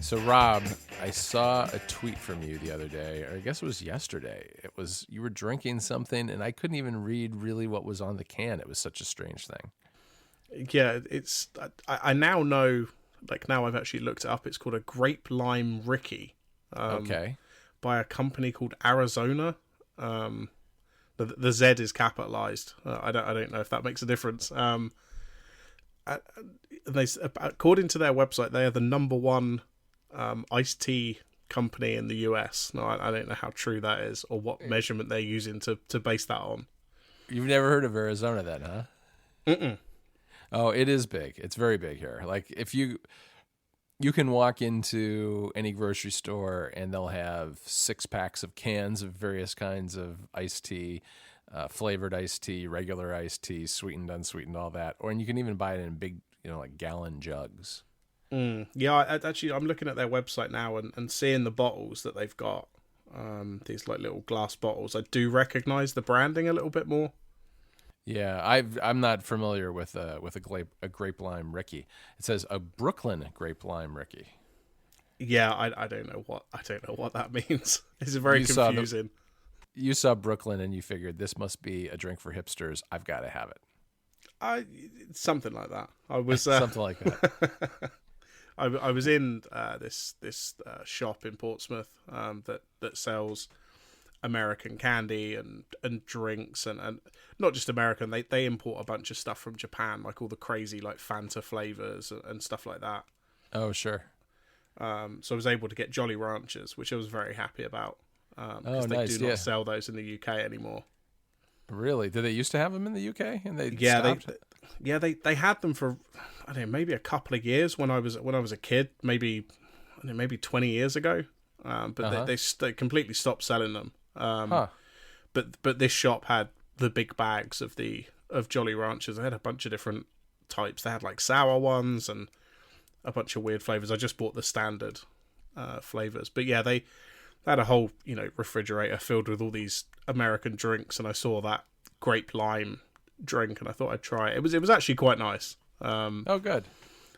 So, Rob, I saw a tweet from you the other day, or I guess it was yesterday. It was you were drinking something, and I couldn't even read really what was on the can. It was such a strange thing. Yeah, it's. I now know. Like now, I've actually looked it up. It's called a grape lime Ricky, Okay. by a company called AriZona. The Z is capitalized. I don't know if that makes a difference. According to their website, they are the number one iced tea company in the US. No, I don't know how true that is or what measurement they're using to base that on. You've never heard of Arizona then, huh? Mm-mm. Oh, it is big. It's very big here. Like if you can walk into any grocery store and they'll have 6 packs of cans of various kinds of iced tea, flavored iced tea, regular iced tea, sweetened, unsweetened, all that. Or and you can even buy it in big, like gallon jugs. Yeah, I'm looking at their website now and seeing the bottles that they've got. These like little glass bottles. I do recognize the branding a little bit more. Yeah, I'm not familiar with a grape lime Ricky. It says a Brooklyn grape lime Ricky. Yeah, I don't know what that means. It's very confusing. You saw Brooklyn and you figured this must be a drink for hipsters. I've got to have it. Something like that. I was something like that. I was in this shop in Portsmouth that sells American candy and drinks and not just American. They import a bunch of stuff from Japan, like all the crazy like Fanta flavors and stuff like that. Oh, sure. So I was able to get Jolly Ranchers, which I was very happy about because they nice. do not sell those in the UK anymore. Really? Did they used to have them in the UK and they stopped? They had them for I don't know, maybe a couple of years when I was a kid, maybe 20 years ago. But they completely stopped selling them. But this shop had the big bags of Jolly Ranchers. They had a bunch of different types. They had like sour ones and a bunch of weird flavors. I just bought the standard flavors. But yeah, they had a whole refrigerator filled with all these American drinks, and I saw that grape lime drink, and I thought I'd try it. It was actually quite nice. Oh, good.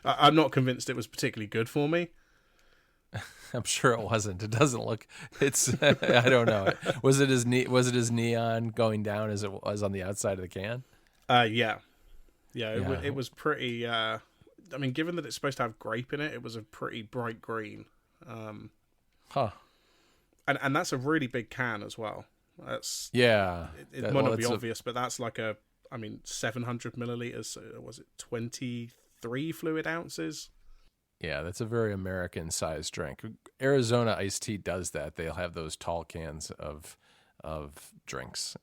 I'm not convinced it was particularly good for me. I'm sure it wasn't. It doesn't look. It's. I don't know. Was it as neon going down as it was on the outside of the can? Yeah. It was pretty. I mean, given that it's supposed to have grape in it, it was a pretty bright green. And that's a really big can as well. That's It might not be obvious, but that's like 700 milliliters. So was it 23 fluid ounces? Yeah, that's a very American-sized drink. Arizona iced tea does that. They'll have those tall cans of drinks.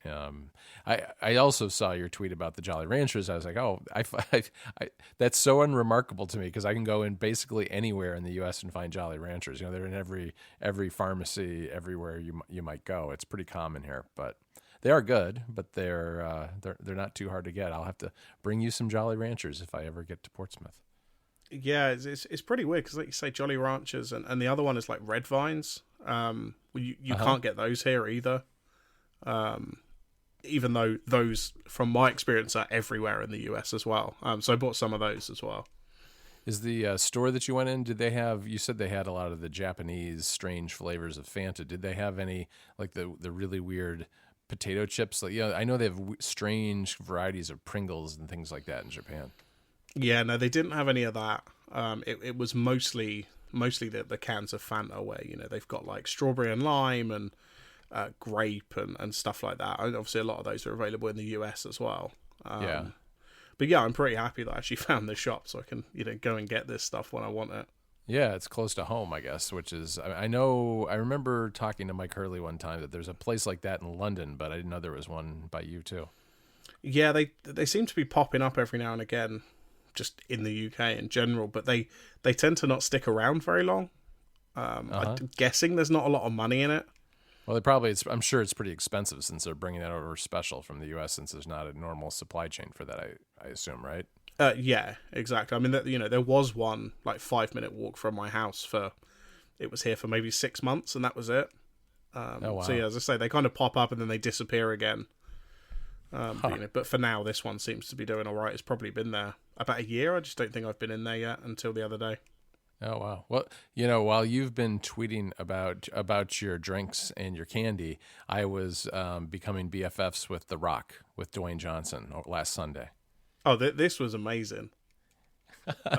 I also saw your tweet about the Jolly Ranchers. I was like, oh, I that's so unremarkable to me because I can go in basically anywhere in the U.S. and find Jolly Ranchers. They're in every pharmacy, everywhere you might go. It's pretty common here, but they are good. But they're not too hard to get. I'll have to bring you some Jolly Ranchers if I ever get to Portsmouth. Yeah, it's pretty weird because, like you say, Jolly Ranchers and the other one is like Red Vines. You can't get those here either. Even though those, from my experience, are everywhere in the US as well. So I bought some of those as well. Is the store that you went in, did they have, you said they had a lot of the Japanese strange flavors of Fanta. Did they have any, like the really weird potato chips? Like, I know they have strange varieties of Pringles and things like that in Japan. Yeah, no, they didn't have any of that. It was mostly the cans of Fanta where, they've got like strawberry and lime and grape and stuff like that. And obviously a lot of those are available in the US as well. But yeah, I'm pretty happy that I actually found this shop so I can, go and get this stuff when I want it. Yeah, it's close to home, I guess, which is, I remember talking to Mike Hurley one time that there's a place like that in London, but I didn't know there was one by you too. Yeah, they seem to be popping up every now and again, just in the UK in general, but they tend to not stick around very long. I'm guessing there's not a lot of money in it. Well, I'm sure it's pretty expensive since they're bringing it over special from the US since there's not a normal supply chain for that, I assume, right? Yeah, exactly. I mean, there was one like 5-minute walk from my house it was here for maybe 6 months and that was it. Oh, wow. So yeah, as I say, they kind of pop up and then they disappear again. But for now, this one seems to be doing all right. It's probably been there about a year. I just don't think I've been in there yet until the other day. Oh wow. Well, while you've been tweeting about your drinks and your candy, I was becoming BFFs with The Rock with Dwayne Johnson last Sunday. Oh, this was amazing.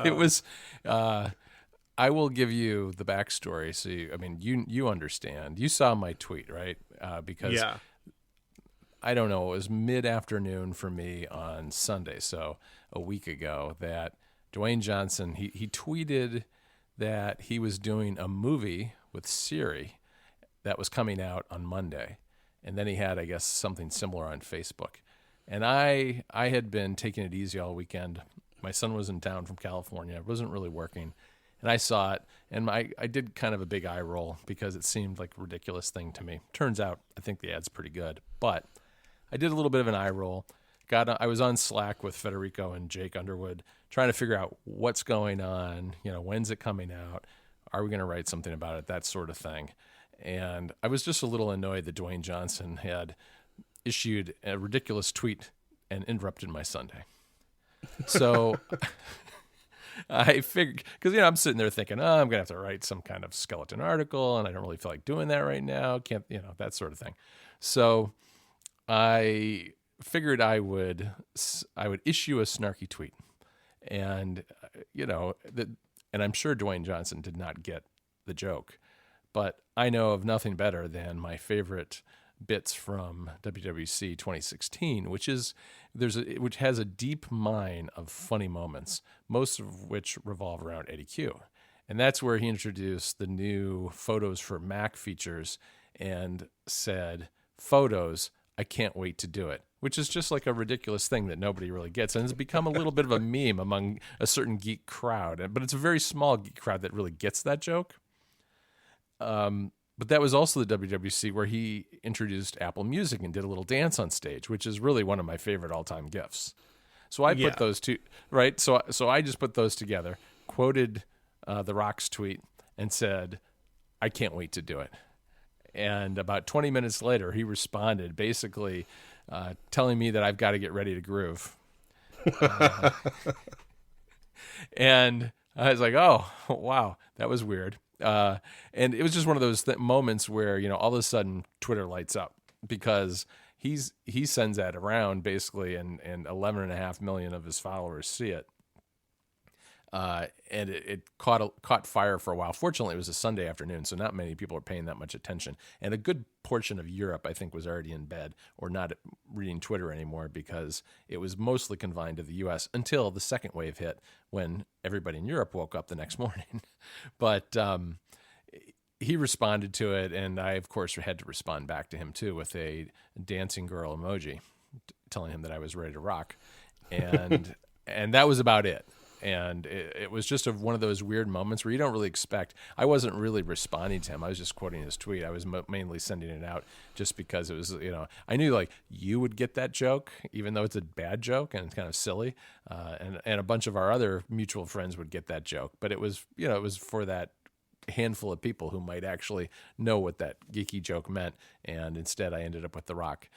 It was. I will give you the backstory. So you understand. You saw my tweet, right? Because Yeah. I don't know. It was mid-afternoon for me on Sunday, so a week ago, that Dwayne Johnson he tweeted that he was doing a movie with Siri that was coming out on Monday, and then he had, I guess, something similar on Facebook. And I had been taking it easy all weekend. My son was in town from California. I wasn't really working, and I saw it, and I did kind of a big eye roll because it seemed like a ridiculous thing to me. Turns out, I think the ad's pretty good, but I did a little bit of an eye roll. I was on Slack with Federico and Jake Underwood trying to figure out what's going on. When's it coming out? Are we going to write something about it? That sort of thing. And I was just a little annoyed that Dwayne Johnson had issued a ridiculous tweet and interrupted my Sunday. So I figured, because I'm sitting there thinking, I'm gonna have to write some kind of skeleton article, and I don't really feel like doing that right now. Can't, that sort of thing. So I figured I would issue a snarky tweet, and and I'm sure Dwayne Johnson did not get the joke, but I know of nothing better than my favorite bits from WWC 2016, which has a deep mine of funny moments, most of which revolve around Eddie Q. And that's where he introduced the new Photos for Mac features and said, "Photos, I can't wait to do it," which is just like a ridiculous thing that nobody really gets. And it's become a little bit of a meme among a certain geek crowd, but it's a very small geek crowd that really gets that joke. But that was also the WWC where he introduced Apple Music and did a little dance on stage, which is really one of my favorite all-time gifs. So I put those two, right? So I just put those together, quoted The Rock's tweet, and said, "I can't wait to do it." And about 20 minutes later, he responded, basically telling me that I've got to get ready to groove. And I was like, oh, wow, that was weird. And it was just one of those moments where, all of a sudden Twitter lights up because he sends that around basically, and 11.5 million of his followers see it. And it caught fire for a while. Fortunately, it was a Sunday afternoon, so not many people are paying that much attention. And a good portion of Europe, I think, was already in bed or not reading Twitter anymore because it was mostly confined to the U.S. until the second wave hit, when everybody in Europe woke up the next morning. But he responded to it, and I, of course, had to respond back to him, too, with a dancing girl emoji, telling him that I was ready to rock. And and that was about it. And it was just one of those weird moments where you don't really expect. I wasn't really responding to him. I was just quoting his tweet. I was mainly sending it out just because it was, I knew like you would get that joke, even though it's a bad joke and it's kind of silly. And a bunch of our other mutual friends would get that joke. But it was, it was for that handful of people who might actually know what that geeky joke meant. And instead I ended up with The Rock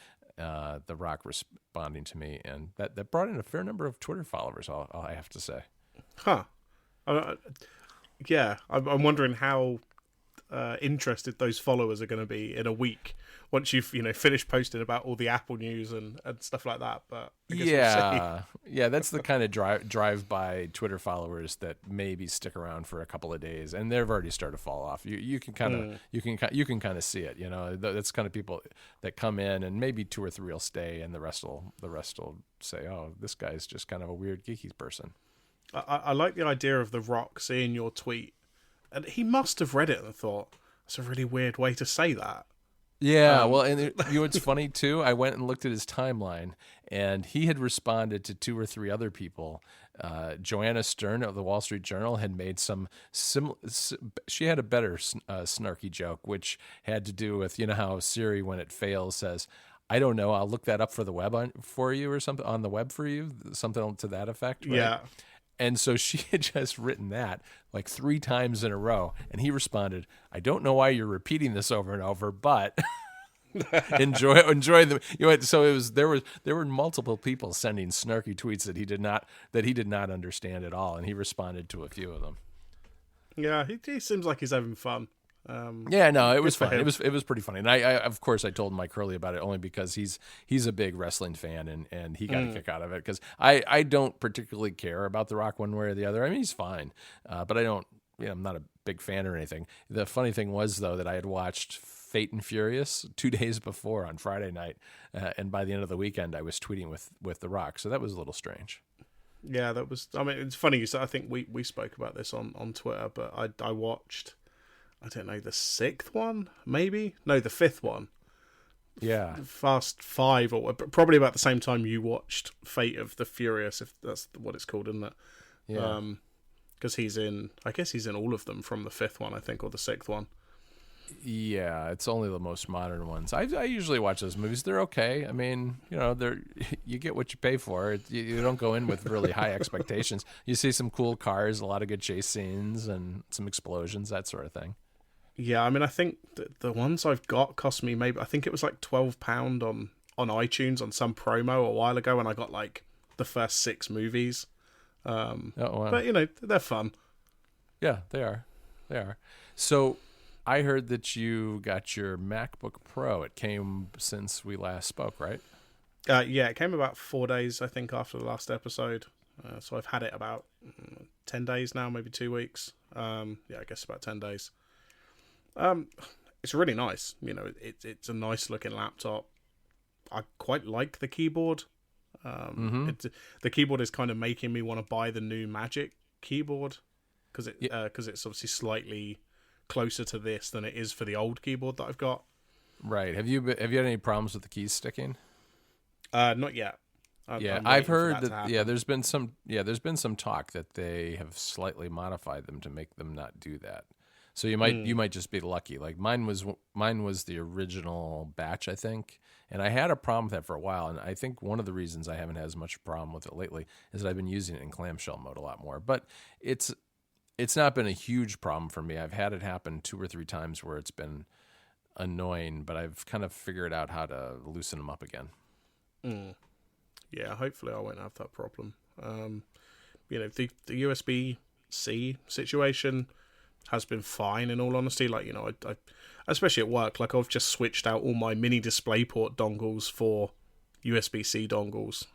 responding to me, and that brought in a fair number of Twitter followers, I have to say. Huh. Yeah, I'm wondering how interested those followers are going to be in a week once you've finished posting about all the Apple news and stuff like that. But I guess we'll see. Yeah, that's the kind of drive by Twitter followers that maybe stick around for a couple of days, and they've already started to fall off. You can kind of you can kind of see it. That's kind of people that come in, and maybe 2 or 3 will stay, and the rest will say, "Oh, this guy's just kind of a weird geeky person." I like the idea of The Rock seeing your tweet, and he must have read it and thought, "That's a really weird way to say that." Yeah, well, and what's funny too, I went and looked at his timeline, and he had responded to 2 or 3 other people. Joanna Stern of the Wall Street Journal had made some she had a better snarky joke, which had to do with, how Siri, when it fails, says, "I don't know, I'll look that up for the web for you," or something on the web for you, something to that effect. Right? Yeah. And so she had just written that like 3 times in a row, and he responded, "I don't know why you're repeating this over and over, but enjoy them." So it was there were multiple people sending snarky tweets that he did not understand at all, and he responded to a few of them. Yeah, he seems like he's having fun. Yeah, no, it was for fun. him. It was pretty funny, and I of course I told Mike Hurley about it only because he's a big wrestling fan, and he got a kick out of it because I don't particularly care about The Rock one way or the other. I mean, he's fine, but I don't. I'm not a big fan or anything. The funny thing was though that I had watched Fate and Furious 2 days before on Friday night, and by the end of the weekend I was tweeting with The Rock, so that was a little strange. Yeah, that was. I mean, it's funny. You said, I think we spoke about this on Twitter, but I watched. I don't know, the sixth one, maybe? No, the fifth one. Yeah. Fast Five, or probably about the same time you watched Fate of the Furious, if that's what it's called, isn't it? Yeah. Because I guess he's in all of them from the fifth one, I think, or the sixth one. Yeah, it's only the most modern ones. I usually watch those movies. They're okay. I mean, they're you get what you pay for. You don't go in with really high expectations. You see some cool cars, a lot of good chase scenes, and some explosions, that sort of thing. Yeah, I mean, I think the ones I've got cost me I think it was like £12 on iTunes on some promo a while ago, and I got like the first 6 movies. Wow. But they're fun. Yeah, they are. They are. So I heard that you got your MacBook Pro. It came since we last spoke, right? Yeah, it came about 4 days, I think, after the last episode. So I've had it about 10 days now, maybe 2 weeks. Yeah, I guess about 10 days. It's really nice. It's a nice looking laptop. I quite like the keyboard. The keyboard is kind of making me want to buy the new Magic keyboard because it's obviously slightly closer to this than it is for the old keyboard that I've got. Right. Have you had any problems with the keys sticking? Not yet. I've heard that. There's been some talk that they have slightly modified them to make them not do that. So you might just be lucky. Like mine was the original batch, I think, and I had a problem with that for a while. And I think one of the reasons I haven't had as much problem with it lately is that I've been using it in clamshell mode a lot more. But it's not been a huge problem for me. I've had it happen 2 or 3 times where it's been annoying, but I've kind of figured out how to loosen them up again. Yeah, hopefully I won't have that problem. The USB-C situation has been fine, in all honesty. Like, I especially at work, like I've just switched out all my mini DisplayPort dongles for USB-C dongles.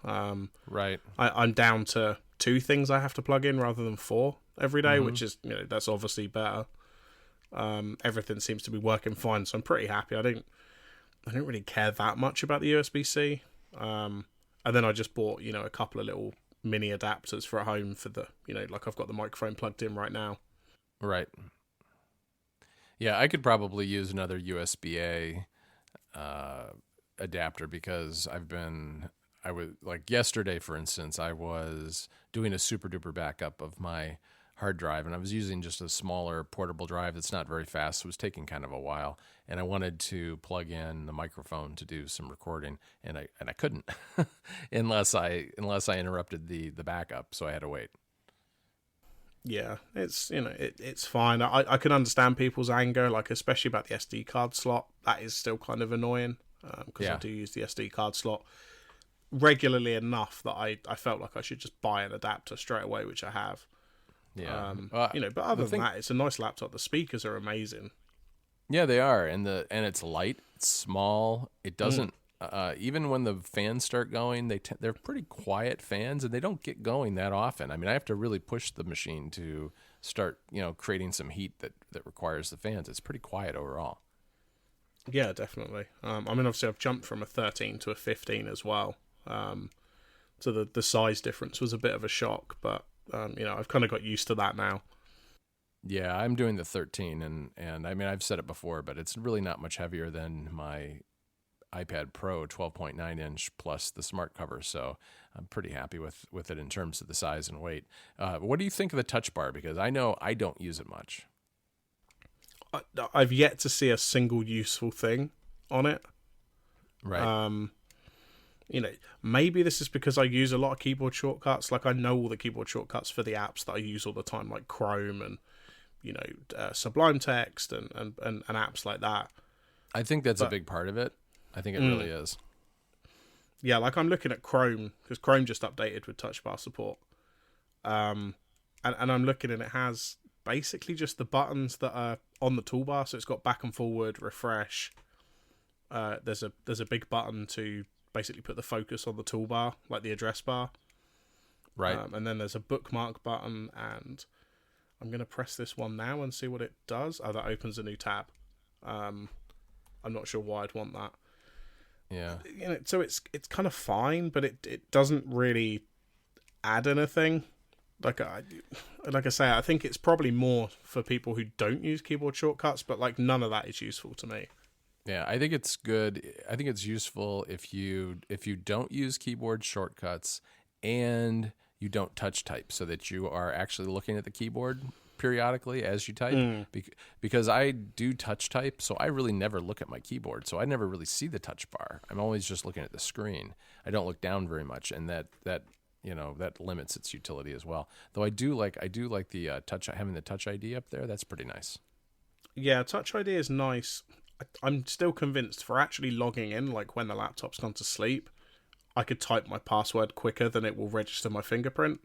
Right. I'm down to 2 things I have to plug in rather than 4 every day, which is, that's obviously better. Everything seems to be working fine, so I'm pretty happy. I don't really care that much about the USB-C. And then I just bought, a couple of little mini adapters for at home for the, like I've got the microphone plugged in right now. Right. Yeah, I could probably use another USB-A adapter because I was like yesterday, for instance, I was doing a super duper backup of my hard drive, and I was using just a smaller portable drive that's not very fast. So it was taking kind of a while, and I wanted to plug in the microphone to do some recording, and I couldn't unless I interrupted the backup, so I had to wait. Yeah, it's it's fine. I can understand people's anger, like especially about the SD card slot. That is still kind of annoying because I do use the SD card slot regularly enough that I felt like I should just buy an adapter straight away, which I have. Yeah, but other than that, it's a nice laptop. The speakers are amazing. Yeah, they are, and it's light, it's small. It doesn't even when the fans start going, they're pretty quiet fans, and they don't get going that often. I mean, I have to really push the machine to start, creating some heat that requires the fans. It's pretty quiet overall. Yeah, definitely. I mean, obviously, I've jumped from a 13 to a 15 as well. So the size difference was a bit of a shock, but I've kind of got used to that now. Yeah, I'm doing the 13, and I mean, I've said it before, but it's really not much heavier than my iPad Pro 12.9 inch plus the smart cover, so I'm pretty happy with it in terms of the size and weight. What do you think of the touch bar? Because I know I don't use it much. I've yet to see a single useful thing on it. Right. Maybe this is because I use a lot of keyboard shortcuts. Like I know all the keyboard shortcuts for the apps that I use all the time, like Chrome and Sublime Text and apps like that. I think that's a big part of it. I think it really is. Yeah, like I'm looking at Chrome because Chrome just updated with touch bar support. And I'm looking and it has basically just the buttons that are on the toolbar. So it's got back and forward, refresh. There's a big button to basically put the focus on the toolbar, like the address bar. Right. And then there's a bookmark button, and I'm going to press this one now and see what it does. Oh, that opens a new tab. I'm not sure why I'd want that. Yeah. So it's kind of fine, but it doesn't really add anything. Like I say, I think it's probably more for people who don't use keyboard shortcuts, but like none of that is useful to me. Yeah, I think it's good. I think it's useful if you don't use keyboard shortcuts and you don't touch type, so that you are actually looking at the keyboard periodically as you type. Because I do touch type, so I really never look at my keyboard, so I never really see the touch bar. I'm always just looking at the screen. I don't look down very much, and that limits its utility as well. Though I do like the having the Touch ID up there. That's pretty nice. Yeah, Touch ID is nice. I'm still convinced for actually logging in, like when the laptop's gone to sleep, I could type my password quicker than it will register my fingerprint.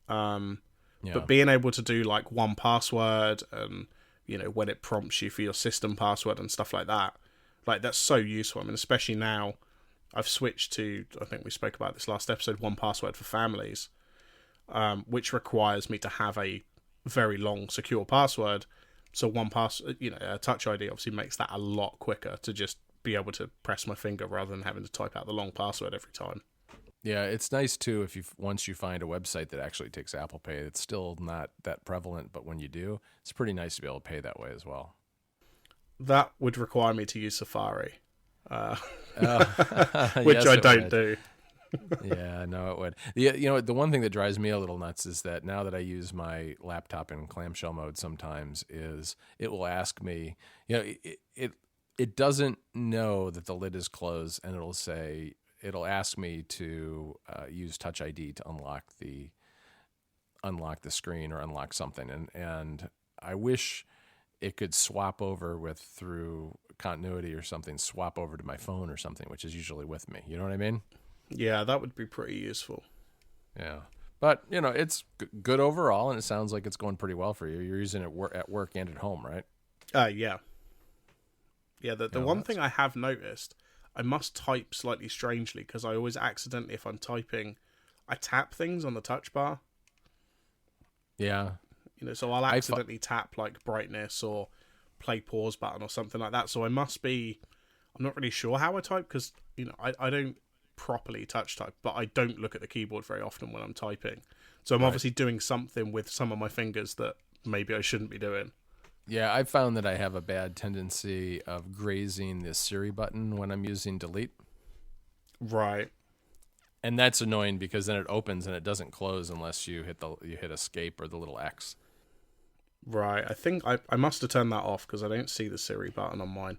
But being able to do like 1Password and, when it prompts you for your system password and stuff like that, like that's so useful. I mean, especially now I've switched to, I think we spoke about this last episode, 1Password for families, which requires me to have a very long secure password. So Touch ID obviously makes that a lot quicker to just be able to press my finger rather than having to type out the long password every time. Yeah, it's nice too once you find a website that actually takes Apple Pay. It's still not that prevalent, but when you do, it's pretty nice to be able to pay that way as well. That would require me to use Safari, which yes, I don't do. Yeah, no, it would. The one thing that drives me a little nuts is that now that I use my laptop in clamshell mode, sometimes is it will ask me, it doesn't know that the lid is closed, and it'll ask me to use Touch ID to unlock the screen or unlock something, and I wish it could swap over through continuity or something, swap over to my phone or something, which is usually with me. You know what I mean? Yeah, that would be pretty useful. Yeah. But, it's good overall, and it sounds like it's going pretty well for you. You're using it at work and at home, right? Yeah. Yeah, the one thing I have noticed, I must type slightly strangely, because I always accidentally, if I'm typing, I tap things on the touch bar. Yeah. So I'll accidentally tap, like, brightness or play pause button or something like that. So I'm not really sure how I type, because, I don't properly touch type, but I don't look at the keyboard very often when I'm typing. So I'm obviously doing something with some of my fingers that maybe I shouldn't be doing. Yeah, I've found that I have a bad tendency of grazing the Siri button when I'm using delete. Right. And that's annoying because then it opens and it doesn't close unless you hit escape or the little X. Right. I think I must have turned that off because I don't see the Siri button on mine.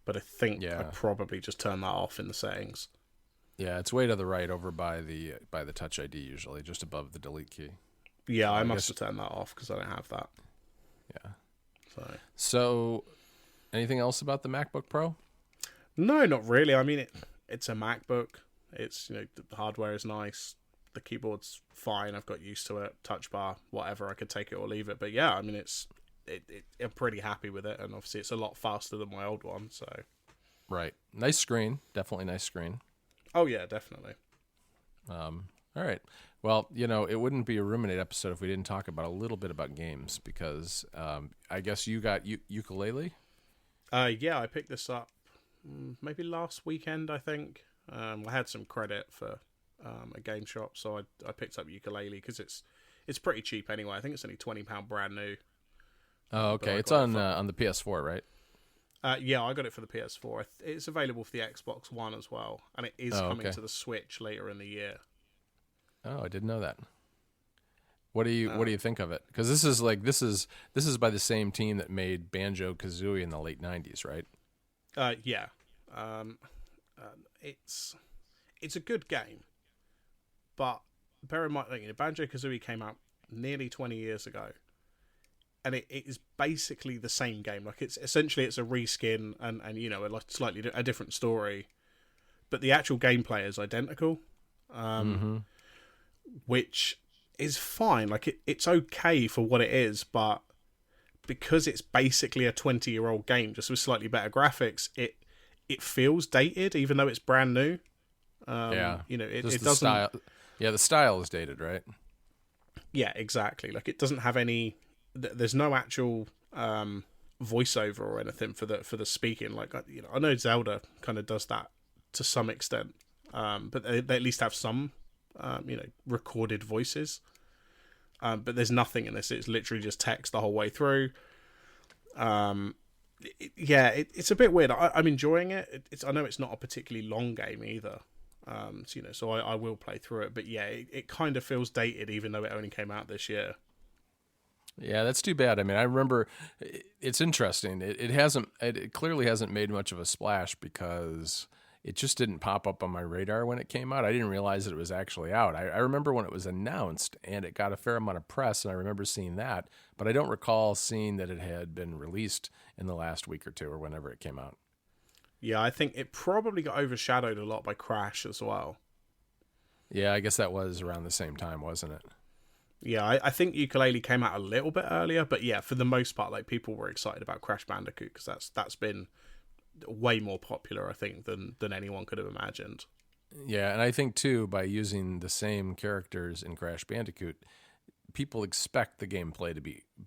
But I think I probably just turned that off in the settings. Yeah, it's way to the right over by the Touch ID usually, just above the delete key. Yeah, I must have turned that off because I don't have that. Yeah. So, anything else about the MacBook Pro? No, not really. I mean, it's a MacBook. It's, the hardware is nice. The keyboard's fine. I've got used to it. Touch bar, whatever. I could take it or leave it. But yeah, I mean, I'm pretty happy with it. And obviously, it's a lot faster than my old one. So, right, nice screen. Definitely nice screen. Oh yeah, definitely. All right. Well, it wouldn't be a Ruminate episode if we didn't talk about a little bit about games, because I guess you got ukulele? Yeah, I picked this up maybe last weekend, I think. I had some credit for a game shop, so I picked up ukulele because it's pretty cheap anyway. I think it's only £20 brand new. Oh, okay. It's on the PS4, right? Yeah, I got it for the PS4. It's available for the Xbox One as well, and it is coming to the Switch later in the year. Oh, I didn't know that. What do you think of it? Because this is by the same team that made Banjo-Kazooie in the late '90s, right? Yeah. It's a good game, but bear in mind, Banjo-Kazooie came out nearly 20 years ago, and it is basically the same game. Like it's a reskin and a different story, but the actual gameplay is identical. Which is fine. Like it's okay for what it is, but because it's basically a 20-year-old game, just with slightly better graphics, it feels dated, even though it's brand new. You know, it doesn't. Style. Yeah, the style is dated, right? Yeah, exactly. Like, it doesn't have any. There's no actual voiceover or anything for the speaking. Like, you know, I know Zelda kind of does that to some extent, but they at least have some, you know, recorded voices. But there's nothing in this. It's literally just text the whole way through. It's a bit weird. I'm enjoying it. I know it's not a particularly long game either. So, you know, so I will play through it. But yeah, it kind of feels dated, even though it only came out this year. Yeah, that's too bad. I mean, I remember it's interesting. It clearly hasn't made much of a splash because it just didn't pop up on my radar when it came out. I didn't realize that it was actually out. I remember when it was announced and it got a fair amount of press, and I remember seeing that, but I don't recall seeing that it had been released in the last week or two or whenever it came out. Yeah, I think it probably got overshadowed a lot by Crash as well. Yeah, I guess that was around the same time, wasn't it? Yeah, I think Yooka-Laylee came out a little bit earlier, but yeah, for the most part, like, people were excited about Crash Bandicoot because that's been way more popular, I think, than anyone could have imagined. Yeah, and I think too, by using the same characters in Crash Bandicoot, people expect the gameplay to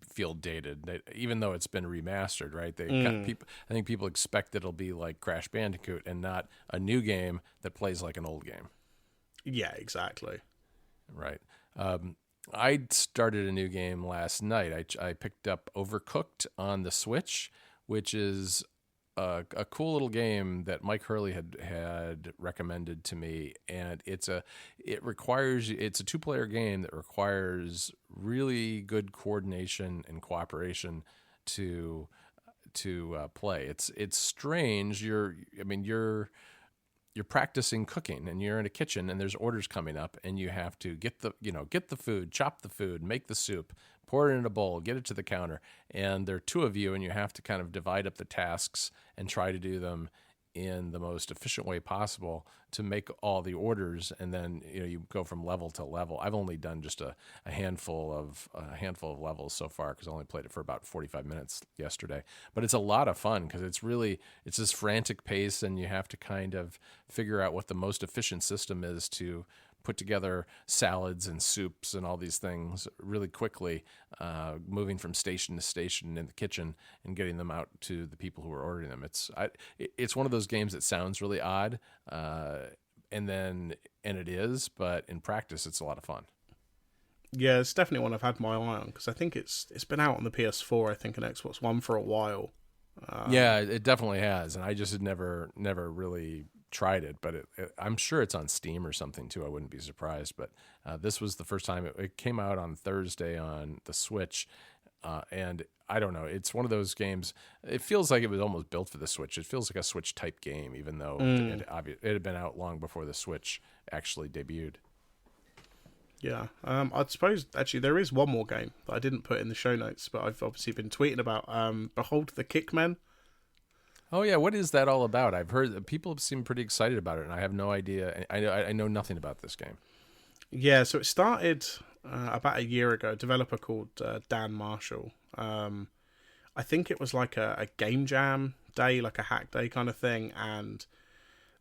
feel dated, even though it's been remastered, right? I think people expect it'll be like Crash Bandicoot and not a new game that plays like an old game. Yeah, exactly. Right. I started a new game last night. I picked up Overcooked on the Switch, which is a cool little game that Mike Hurley had recommended to me, and it's a 2-player game that requires really good coordination and cooperation to play. It's strange. You're practicing cooking and you're in a kitchen and there's orders coming up and you have to get the food, chop the food, make the soup, pour it in a bowl, get it to the counter. And there are 2 of you and you have to kind of divide up the tasks and try to do them in the most efficient way possible to make all the orders. And then, you know, you go from level to level. I've only done just a handful of levels so far because I only played it for about 45 minutes yesterday. But it's a lot of fun because it's this frantic pace and you have to kind of figure out what the most efficient system is to put together salads and soups and all these things really quickly, moving from station to station in the kitchen and getting them out to the people who are ordering them. It's one of those games that sounds really odd, and it is, but in practice, it's a lot of fun. Yeah, it's definitely one I've had my eye on because I think it's been out on the PS4, I think, and Xbox One for a while. Yeah, it definitely has, and I just had never really tried it, but I'm sure it's on Steam or something too. I wouldn't be surprised, but this was the first time it came out on Thursday on the Switch, and I don't know. It's one of those games. It feels like it was almost built for the Switch. It feels like a Switch type game, even though it had been out long before the Switch actually debuted. Yeah, I suppose actually there is one more game that I didn't put in the show notes, but I've obviously been tweeting about. Behold the Kickmen. Oh yeah, what is that all about? I've heard people seem pretty excited about it, and I have no idea. I know nothing about this game. Yeah, so it started about a year ago. A developer called Dan Marshall. I think it was like a game jam day, like a hack day kind of thing, and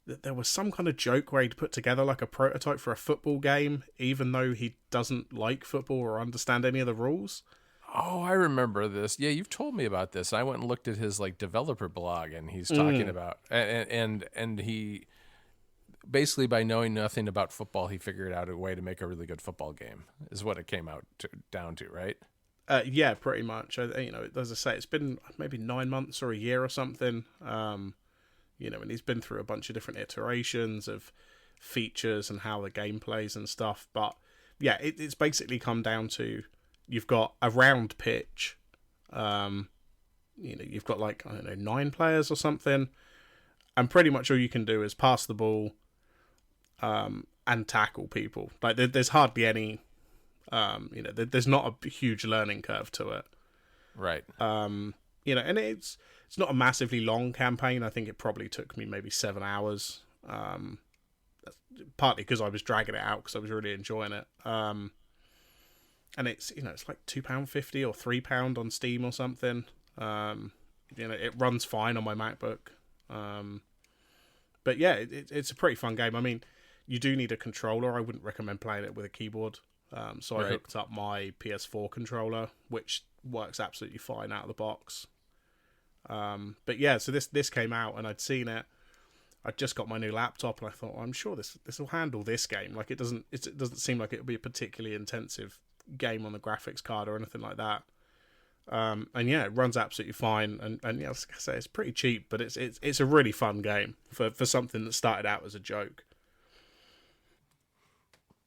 there was some kind of joke where he'd put together like a prototype for a football game, even though he doesn't like football or understand any of the rules. Oh, I remember this. Yeah, you've told me about this. I went and looked at his like developer blog, and he's talking about and he basically, by knowing nothing about football, he figured out a way to make a really good football game. Is what it came out down to, right? Yeah, pretty much. You know, as I say, it's been maybe 9 months or a year or something. You know, and he's been through a bunch of different iterations of features and how the game plays and stuff. But yeah, it's basically come down to you've got a round pitch. You know, you've got like, I don't know, 9 players or something. And pretty much all you can do is pass the ball and tackle people. Like, there's hardly any, you know, there's not a huge learning curve to it. Right. You know, and it's not a massively long campaign. I think it probably took me maybe 7 hours. Partly because I was dragging it out because I was really enjoying it. and it's it's like £2.50 or £3 on Steam or something. It runs fine on my MacBook. But yeah, it's a pretty fun game. I mean, you do need a controller. I wouldn't recommend playing it with a keyboard. So I hooked up my PS4 controller, which works absolutely fine out of the box. But yeah, so this came out and I'd seen it. I just got my new laptop and I thought, well, I'm sure this will handle this game. Like it doesn't seem like it'll be a particularly intensive game on the graphics card or anything like that. And yeah, it runs absolutely fine. And yeah, like I say, it's pretty cheap, but it's a really fun game for something that started out as a joke.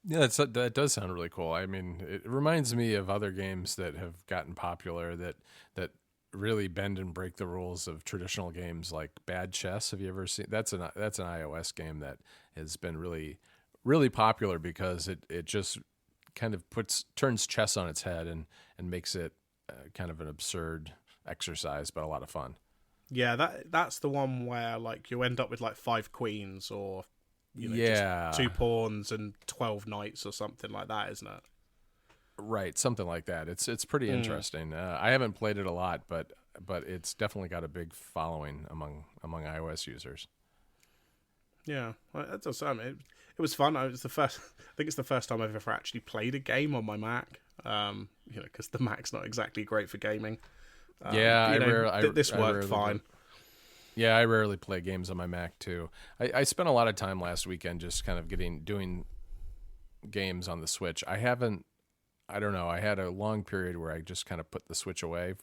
Yeah, that does sound really cool. I mean, it reminds me of other games that have gotten popular that really bend and break the rules of traditional games, like Bad Chess. Have you ever seen? That's an iOS game that has been really, really popular because it just kind of turns chess on its head and makes it kind of an absurd exercise, but a lot of fun. Yeah, that's the one where like you end up with like 5 queens or just 2 pawns and 12 knights or something like that, isn't it? Right, something like that. It's pretty interesting. I haven't played it a lot, but it's definitely got a big following among iOS users. Yeah, that does sound. It was fun. I think it's the first time I've ever actually played a game on my Mac. Because the Mac's not exactly great for gaming. This worked fine. Yeah, I rarely play games on my Mac too. I spent a lot of time last weekend just kind of doing games on the Switch. I don't know. I had a long period where I just kind of put the Switch away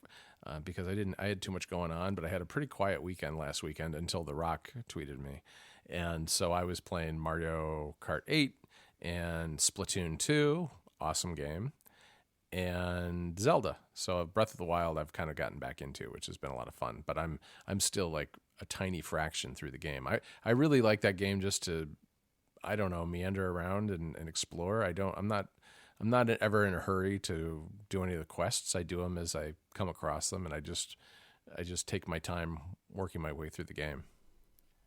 because I had too much going on, but I had a pretty quiet weekend last weekend until The Rock tweeted me. And so I was playing Mario Kart 8 and Splatoon 2, awesome game, and Zelda. So Breath of the Wild I've kind of gotten back into, which has been a lot of fun, but I'm still like a tiny fraction through the game. I really like that game just to, I don't know, meander around and explore. I'm not ever in a hurry to do any of the quests. I do them as I come across them, and I just take my time working my way through the game.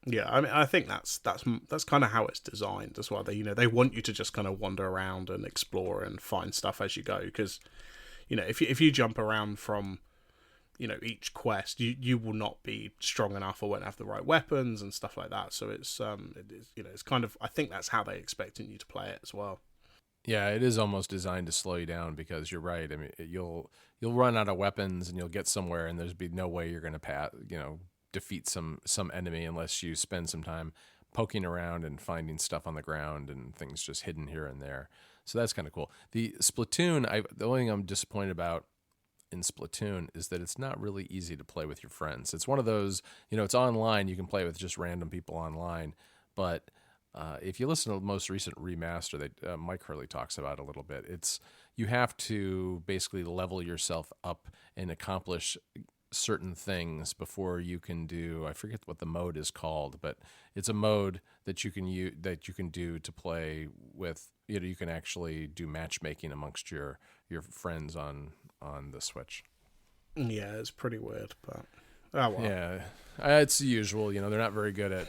Yeah, I mean, I think that's kind of how it's designed as well. They want you to just kind of wander around and explore and find stuff as you go. Because, if you jump around from, each quest, you will not be strong enough or won't have the right weapons and stuff like that. So it's it's kind of, I think that's how they expecting you to play it as well. Yeah, it is almost designed to slow you down because you're right. I mean, you'll run out of weapons and you'll get somewhere and there's be no way you're going to defeat some enemy unless you spend some time poking around and finding stuff on the ground and things just hidden here and there. So that's kind of cool. The Splatoon, the only thing I'm disappointed about in Splatoon is that it's not really easy to play with your friends. It's one of those, it's online. You can play with just random people online, but if you listen to the most recent remaster that Mike Hurley talks about a little bit, you have to basically level yourself up and accomplish certain things before you can do, I forget what the mode is called, but it's a mode that you can do to play with, you can actually do matchmaking amongst your friends on the Switch. Yeah, it's pretty weird, but oh well. Yeah, it's the usual. They're not very good at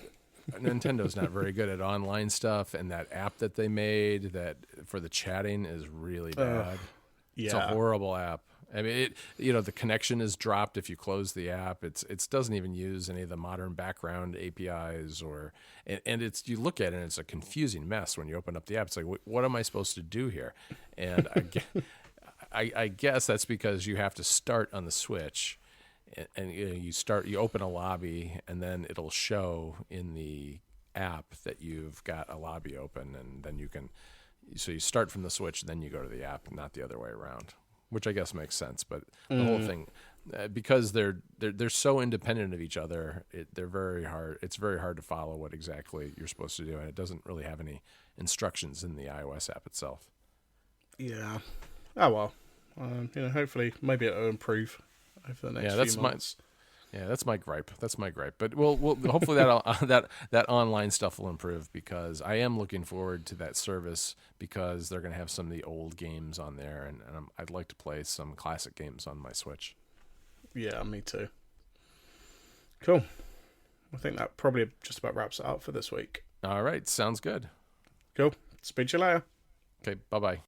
Nintendo's not very good at online stuff, and that app that they made that for the chatting is really bad. Yeah. It's a horrible app. I mean, the connection is dropped if you close the app. It doesn't even use any of the modern background APIs and you look at it and it's a confusing mess when you open up the app. It's like, what am I supposed to do here? And I guess that's because you have to start on the Switch and you open a lobby and then it'll show in the app that you've got a lobby open, and then so you start from the Switch and then you go to the app, not the other way around. Which I guess makes sense, but the whole thing, because they're so independent of each other, they're very hard. It's very hard to follow what exactly you're supposed to do, and it doesn't really have any instructions in the iOS app itself. Yeah. Oh well. Hopefully, maybe it'll improve over the next few months. That's my gripe. But we'll hopefully that online stuff will improve, because I am looking forward to that service, because they're going to have some of the old games on there, and I'd like to play some classic games on my Switch. Yeah, me too. Cool. I think that probably just about wraps it up for this week. All right, sounds good. Cool. Speak to you later. Okay, bye-bye.